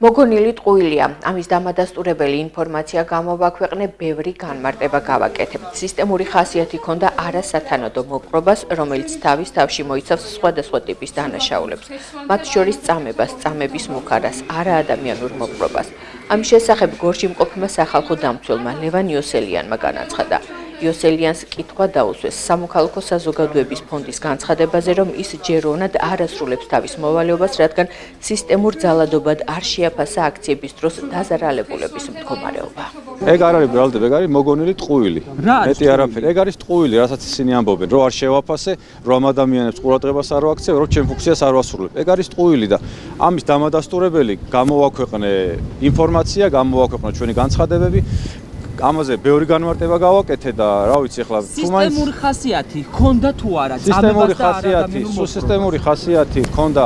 მოგონილი ტყუილია. ამის დამადასტურებელი ინფორმაცია გამოვაქვეყნე, ბევრი განმარტება გავაკეთე. სისტემური ხასიათი ჰქონდა არასათანადო მოპყრობას, რომელიც თავის თავში მოიცავს სხვადასხვა ტიპის დანაშაულებს, მათ შორის წამებას, წამების მუხარას, არაადამიანურ მოპყრობას. ამის შესახებ გორში მყოფმა სახალხო დამცველმა ლევან იოსელიანმა განაცხადა. იოსელიანს კითხვა დაუსვეს სამოქალაქო საზოგადოების ფონდის განცხადებაზე, რომ ის ჯეროვნად არ ასრულებს თავის მოვალეობას, რადგან სისტემურ ძალადობად არ შეაფასა აქციების დროს დაზარალებულების მდგომარეობა. ეგ არ არის ბრალდება, ეგ არის მოგონილი ტყუილი. მეტი არაფერი. ეგ არის ტყუილი, რასაც ისინი ამბობენ, რომ არ შევაფასე, რომ ამ ადამიანებს ყურადღებას არ ვაქცევ, რომ ჩემ ფუნქციას არ ვასრულებ. ეგ არის ტყუილი და ამის დამადასტურებელი გამოვაქვეყნე ინფორმაცია, გამოვაქვეყნე ჩვენი განცხადებები. ამაზე ბევრი განმარტება გავაკეთე და რა ვიცი ახლა სისტემური ხასიათი ჰქონდა თუ არა სისტემური ხასიათი, სისტემური ხასიათი ჰქონდა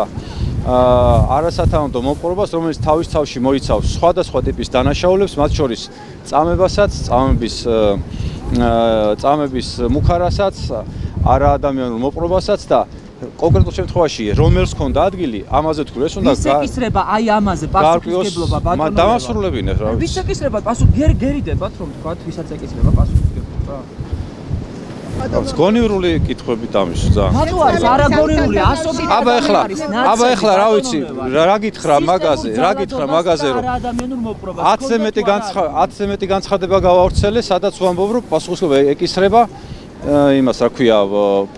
არასათანადო მოპყრობას, რომელიც თავის თავში მოიცავს სხვადასხვა ტიპის დანაშაულებს, მათ შორის წამებასაც, წამების მუხარასაც, არაადამიანურ მოპყრობასაც და კონკრეტულ შემთხვევაში რომელს ჰქონდა ადგილი, ამაზე თქვი, ეს უნდა ვისეკისრება აი ამაზე პასუხისმგებლობა ბატონო. დამასრულებინეთ რა ვიცი. ვისეკისრება გერიდებათ რომ თქვათ, ვისაც ეკისრება პასუხისმგებლობა. გონივრული კითხვები დამის ძა. მათო არის არაგონივრული ასობით. აბა ეხლა რა ვიცი, რა გითხრა მაგაზე რომ არაადამიანურ მოპყრობას 10-ზე მეტი განცხადება გავავრცელე, სადაც ვამბობ რომ პასუხისმგებლობა ეკისრება იმას რა ქვია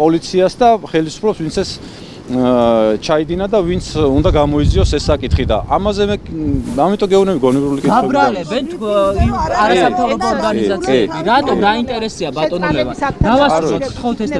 პოლიციას და ხელისუფლებას, ვინც ეს ჩაიდინა და ვინც უნდა გამოიძიოს ეს საკითხი და ამაზე მე ამიტომ გეუბნები გონივრული კითხვები. გაბრალებენ არასამთავრობო ორგანიზაციები. რატომ დაინტერესია ბატონო ლევან? დავასრულოთ, გთხოვთ ეს